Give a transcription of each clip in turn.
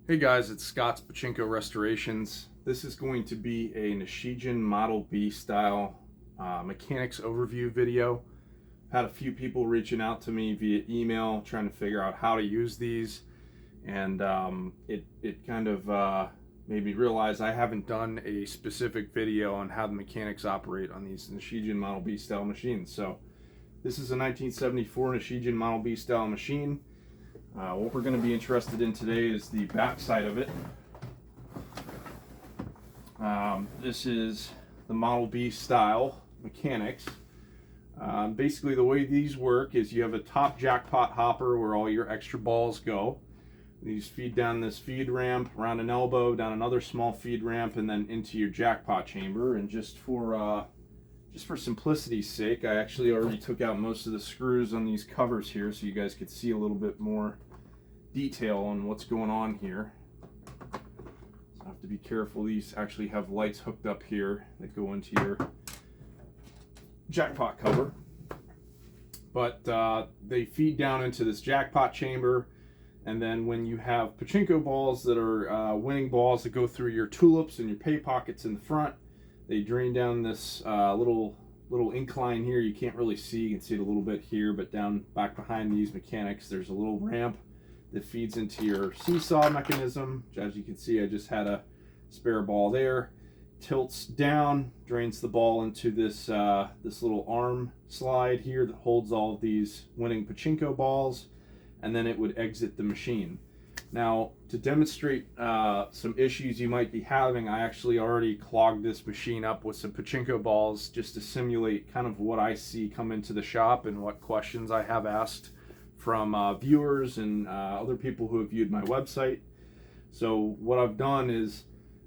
Hey guys, it's Scott's Pachinko Restorations. This is going to be a Nishijin Model B style mechanics overview video. I've had a few people reaching out to me via email trying to figure out how to use these, and it kind of made me realize I haven't done a specific video on how the mechanics operate on these Nishijin Model B style machines. So this is a 1974 Nishijin Model B style machine. What we're going to be interested in today is the back side of it. This is the Model B style mechanics. Basically the way these work is you have a top jackpot hopper where all your extra balls go. These feed down this feed ramp, around an elbow, down another small feed ramp, and then into your jackpot chamber. And just for simplicity's sake, I actually already took out most of the screws on these covers here so you guys could see a little bit more detail on what's going on here. So I have to be careful. These actually have lights hooked up here that go into your jackpot cover. But they feed down into this jackpot chamber, and then when you have pachinko balls that are winning balls that go through your tulips and your pay pockets in the front, they drain down this little incline here. You can't really see, you can see it a little bit here, but down back behind these mechanics there's a little ramp that feeds into your seesaw mechanism, which, as you can see, I just had a spare ball there. Tilts down, drains the ball into this this little arm slide here that holds all of these winning pachinko balls, and then it would exit the machine. Now, to demonstrate some issues you might be having, I actually already clogged this machine up with some pachinko balls just to simulate kind of what I see come into the shop and what questions I have asked from viewers and other people who have viewed my website. So what I've done is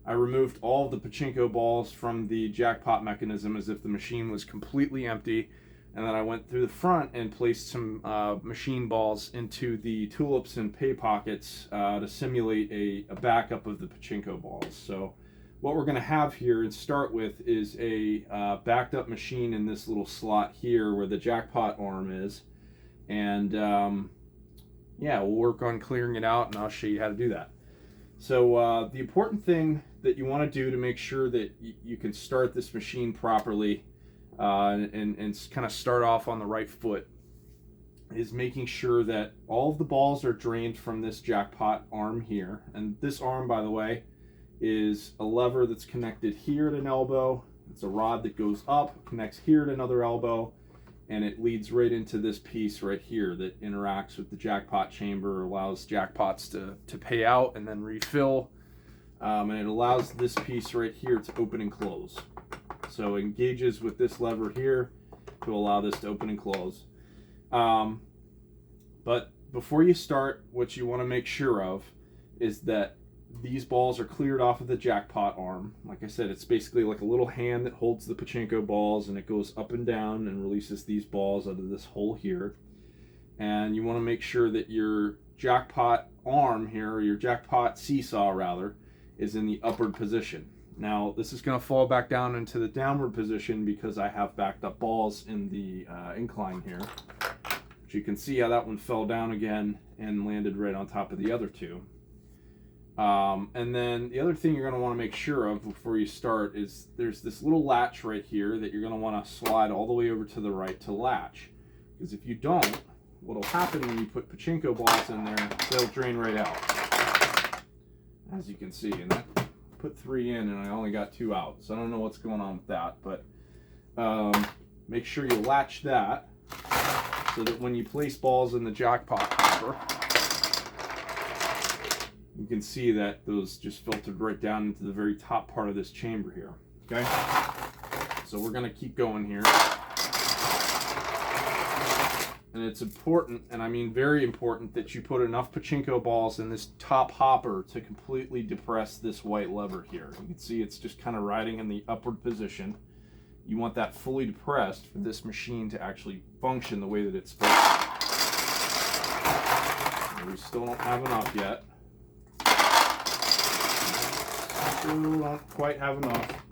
I removed all of the pachinko balls from the jackpot mechanism as if the machine was completely empty, and then I went through the front and placed some machine balls into the tulips and pay pockets to simulate a backup of the pachinko balls. So what we're going to have here and start with is a backed up machine in this little slot here where the jackpot arm is. And yeah, we'll work on clearing it out, and I'll show you how to do that. So the important thing that you want to do to make sure that you can start this machine properly and kind of start off on the right foot is making sure that all of the balls are drained from this jackpot arm here. And this arm, by the way, is a lever that's connected here at an elbow. It's a rod that goes up, connects here at another elbow, and it leads right into this piece right here that interacts with the jackpot chamber, allows jackpots to pay out and then refill, and it allows this piece right here to open and close. So it engages with this lever here to allow this to open and close. But before you start, what you want to make sure of is that these balls are cleared off of the jackpot arm. Like I said, it's basically like a little hand that holds the pachinko balls, and it goes up and down and releases these balls out of this hole here. And you want to make sure that your jackpot arm here, or your jackpot seesaw rather, is in the upward position. Now this is going to fall back down into the downward position because I have backed up balls in the incline here. But you can see how that one fell down again and landed right on top of the other two. And then the other thing you're going to want to make sure of before you start is there's this little latch right here that you're going to want to slide all the way over to the right to latch. Because if you don't, what will happen when you put pachinko balls in there, they'll drain right out. As you can see, and that put 3 in and I only got 2 out. So I don't know what's going on with that, but make sure you latch that so that when you place balls in the jackpot hopper, you can see that those just filtered right down into the very top part of this chamber here. Okay, so we're going to keep going here. And it's important, and I mean very important, that you put enough pachinko balls in this top hopper to completely depress this white lever here. You can see it's just kind of riding in the upward position. You want that fully depressed for this machine to actually function the way that it's supposed to. And we still don't have enough yet. Still don't quite have enough.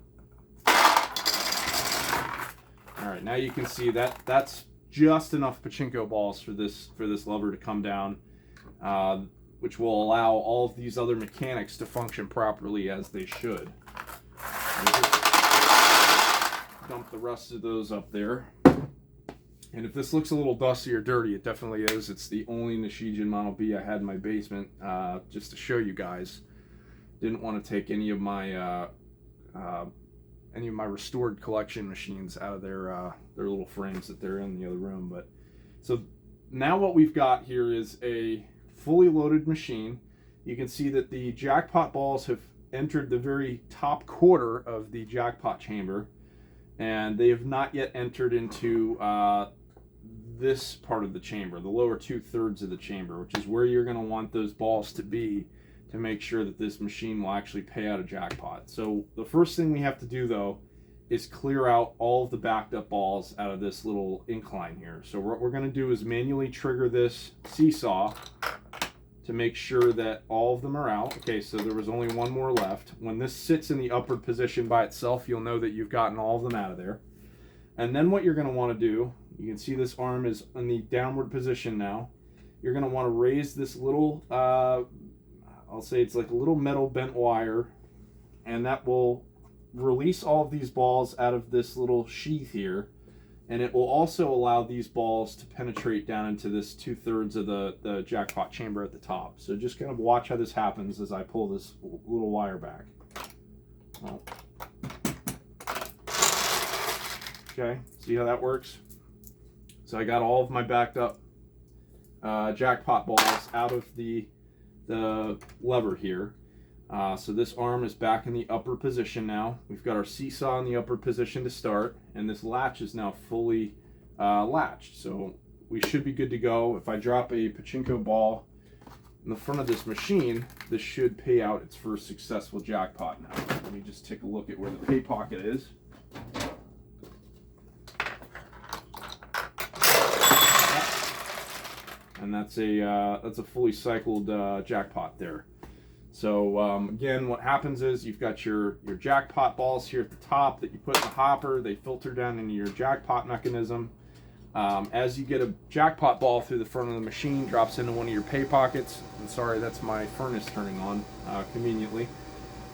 All right, now you can see that that's just enough pachinko balls for this lever to come down. which will allow all of these other mechanics to function properly as they should. Dump the rest of those up there. And if this looks a little dusty or dirty, it definitely is. It's the only Nishijin Model B I had in my basement, just to show you guys. Didn't want to take any of my restored collection machines out of their little frames that they're in the other room. But so now what we've got here is a fully loaded machine. You can see that the jackpot balls have entered the very top quarter of the jackpot chamber, and they have not yet entered into this part of the chamber, the lower 2/3 of the chamber, which is where you're going to want those balls to be to make sure that this machine will actually pay out a jackpot. So the first thing we have to do, though, is clear out all of the backed up balls out of this little incline here. So what we're going to do is manually trigger this seesaw to make sure that all of them are out. Okay, so there was only one more left. When this sits in the upward position by itself, you'll know that you've gotten all of them out of there. And then what you're going to want to do, you can see this arm is in the downward position now. You're going to want to raise this little, I'll say it's like a little metal bent wire, and that will release all of these balls out of this little sheath here. And it will also allow these balls to penetrate down into this 2/3 of the jackpot chamber at the top. So just kind of watch how this happens as I pull this little wire back. Oh. Okay, see how that works? So I got all of my backed up jackpot balls out of the lever here. So this arm is back in the upper position now. We've got our seesaw in the upper position to start, and this latch is now fully latched. So we should be good to go. If I drop a pachinko ball in the front of this machine, this should pay out its first successful jackpot now. Let me just take a look at where the pay pocket is. And that's a fully cycled jackpot there. So again, what happens is you've got your jackpot balls here at the top that you put in the hopper. They filter down into your jackpot mechanism. As you get a jackpot ball through the front of the machine, drops into one of your pay pockets. I'm sorry, that's my furnace turning on conveniently.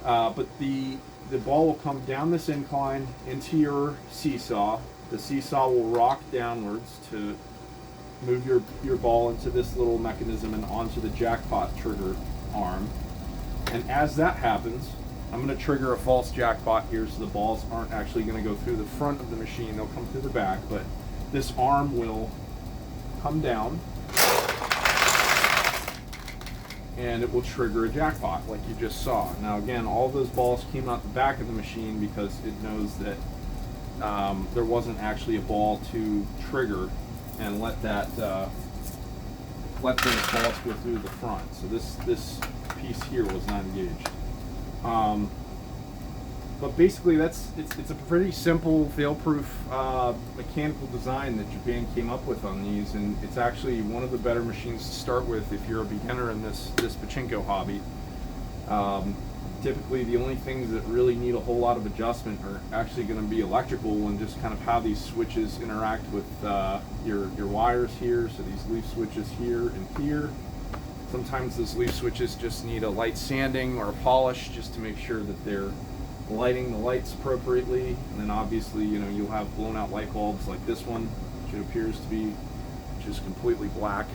But the ball will come down this incline into your seesaw. The seesaw will rock downwards to move your ball into this little mechanism and onto the jackpot trigger arm. And as that happens, I'm going to trigger a false jackpot here, so the balls aren't actually going to go through the front of the machine. They'll come through the back, but this arm will come down and it will trigger a jackpot like you just saw. Now again, all those balls came out the back of the machine because it knows that there wasn't actually a ball to trigger and let those balls go through the front. So this piece here was not engaged. But basically it's a pretty simple fail-proof mechanical design that Japan came up with on these, and it's actually one of the better machines to start with if you're a beginner in this pachinko hobby. Typically the only things that really need a whole lot of adjustment are actually going to be electrical and just kind of how these switches interact with your wires here. So these leaf switches here and here. Sometimes those leaf switches just need a light sanding or a polish just to make sure that they're lighting the lights appropriately. And then obviously, you'll have blown out light bulbs like this one, which it appears to be, which is completely black.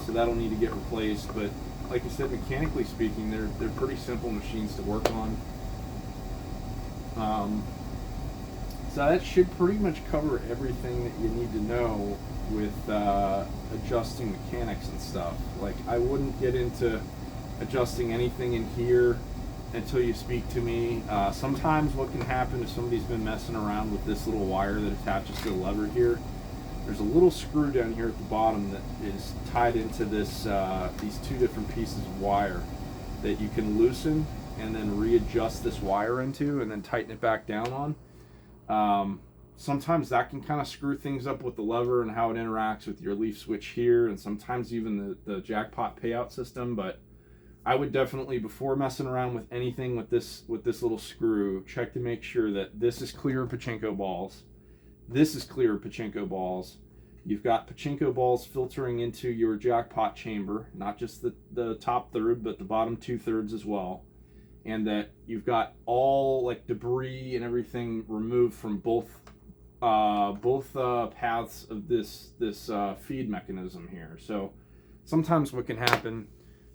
So that'll need to get replaced. But like I said, mechanically speaking, they're pretty simple machines to work on. So that should pretty much cover everything that you need to know with adjusting mechanics and stuff. Like, I wouldn't get into adjusting anything in here until you speak to me. Sometimes what can happen if somebody's been messing around with this little wire that attaches to the lever here, there's a little screw down here at the bottom that is tied into this these two different pieces of wire that you can loosen and then readjust this wire into and then tighten it back down on. Sometimes that can kind of screw things up with the lever and how it interacts with your leaf switch here, and sometimes even the jackpot payout system. But I would definitely, before messing around with anything with this little screw, check to make sure that this is clear of pachinko balls, this is clear of pachinko balls, you've got pachinko balls filtering into your jackpot chamber, not just the top third, but the bottom 2/3 as well. And that you've got all like debris and everything removed from both paths of this feed mechanism here. So sometimes what can happen,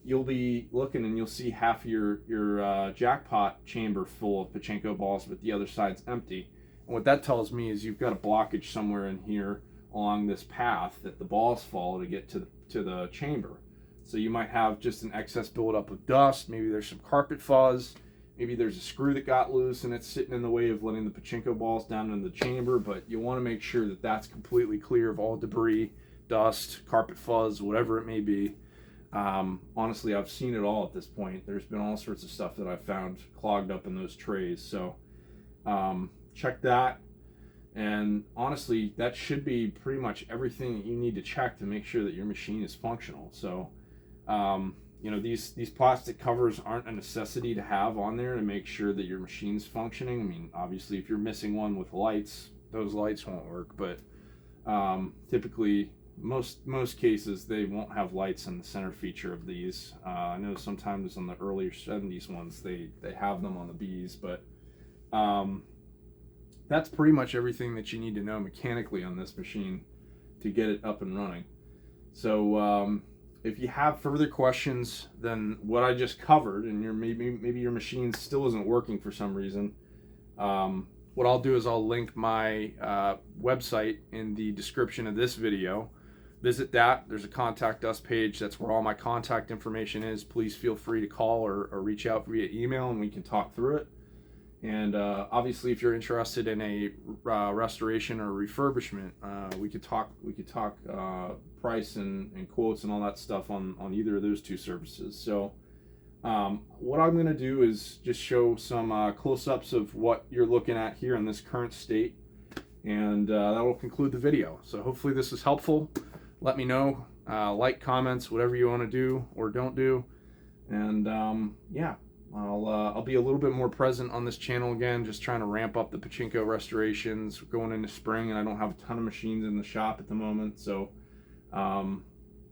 you'll be looking and you'll see half your jackpot chamber full of pachinko balls, but the other side's empty. And what that tells me is you've got a blockage somewhere in here along this path that the balls follow to get to the chamber. So you might have just an excess buildup of dust. Maybe there's some carpet fuzz. Maybe there's a screw that got loose and it's sitting in the way of letting the pachinko balls down in the chamber. But you want to make sure that that's completely clear of all debris, dust, carpet fuzz, whatever it may be. Honestly, I've seen it all at this point. There's been all sorts of stuff that I've found clogged up in those trays. So check that. And honestly, that should be pretty much everything that you need to check to make sure that your machine is functional. So you know, these plastic covers aren't a necessity to have on there to make sure that your machine's functioning. I mean, obviously, if you're missing one with lights, those lights won't work. But typically, most cases, they won't have lights in the center feature of these. I know sometimes on the earlier 70s ones, they have them on the Bs, but that's pretty much everything that you need to know mechanically on this machine to get it up and running. So if you have further questions than what I just covered, and maybe your machine still isn't working for some reason, what I'll do is I'll link my website in the description of this video. Visit that. There's a contact us page. That's where all my contact information is. Please feel free to call or reach out via email, and we can talk through it. And obviously, if you're interested in a restoration or refurbishment, we could talk price and quotes and all that stuff on either of those two services. So what I'm going to do is just show some close-ups of what you're looking at here in this current state, and that will conclude the video. So hopefully this is helpful. Let me know, like, comments, whatever you want to do or don't do, and yeah. I'll be a little bit more present on this channel again, just trying to ramp up the pachinko restorations. We're going into spring, and I don't have a ton of machines in the shop at the moment, so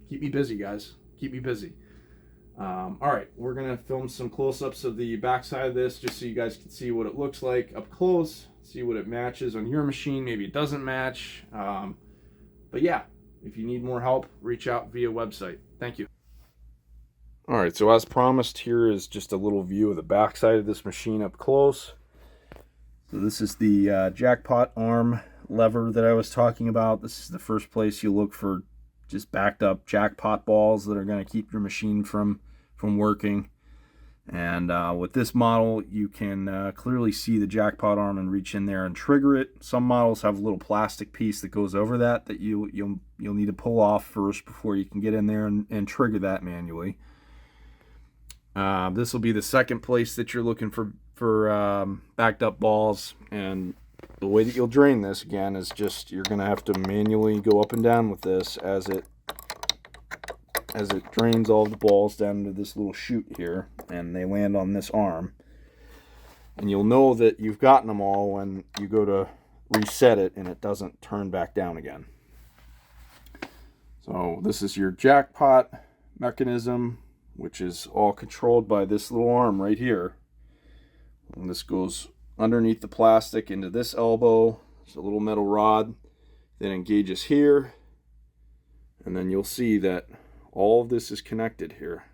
keep me busy, guys. Keep me busy. All right, we're gonna film some close-ups of the backside of this, just so you guys can see what it looks like up close, see what it matches on your machine. Maybe it doesn't match, but yeah, if you need more help, reach out via website. Thank you. All right, so as promised, here is just a little view of the backside of this machine up close. So this is the jackpot arm lever that I was talking about. This is the first place you look for just backed up jackpot balls that are going to keep your machine from working. And with this model, you can clearly see the jackpot arm and reach in there and trigger it. Some models have a little plastic piece that goes over that you'll need to pull off first before you can get in there and trigger that manually. This will be the second place that you're looking for backed up balls, and the way that you'll drain this again is just you're gonna have to manually go up and down with this as it drains all the balls down into this little chute here, and they land on this arm. And you'll know that you've gotten them all when you go to reset it and it doesn't turn back down again. So this is your jackpot mechanism, which is all controlled by this little arm right here. And this goes underneath the plastic into this elbow. There's a little metal rod that engages here. And then you'll see that all of this is connected here.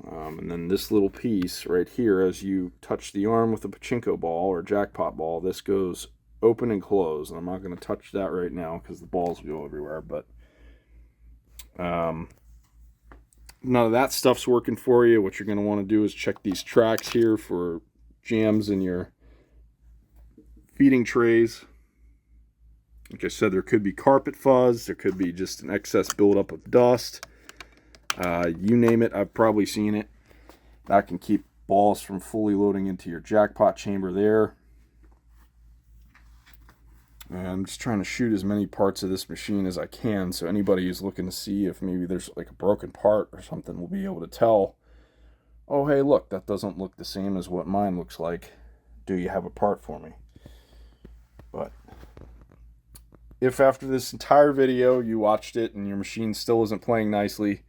And then this little piece right here, as you touch the arm with a pachinko ball or jackpot ball, this goes open and close. And I'm not going to touch that right now because the balls will go everywhere. But none of that stuff's working for you. What you're going to want to do is check these tracks here for jams in your feeding trays. Like I said, there could be carpet fuzz. There could be just an excess buildup of dust. You name it, I've probably seen it. That can keep balls from fully loading into your jackpot chamber there. And I'm just trying to shoot as many parts of this machine as I can, so anybody who's looking to see if maybe there's like a broken part or something will be able to tell, oh hey look, that doesn't look the same as what mine looks like. Do you have a part for me? But if after this entire video you watched it and your machine still isn't playing nicely,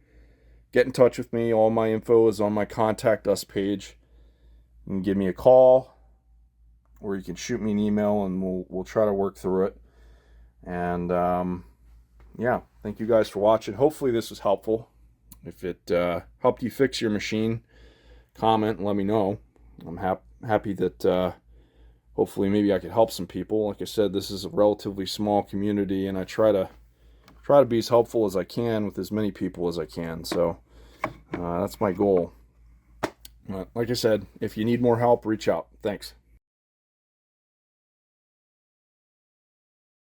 get in touch with me. All my info is on my Contact Us page. You can give me a call, or you can shoot me an email, and we'll try to work through it. And yeah, thank you guys for watching. Hopefully this was helpful. If it helped you fix your machine, comment and let me know. I'm happy that hopefully maybe I could help some people. Like I said, this is a relatively small community, and I try to be as helpful as I can with as many people as I can. So that's my goal. Like I said, if you need more help, reach out. Thanks.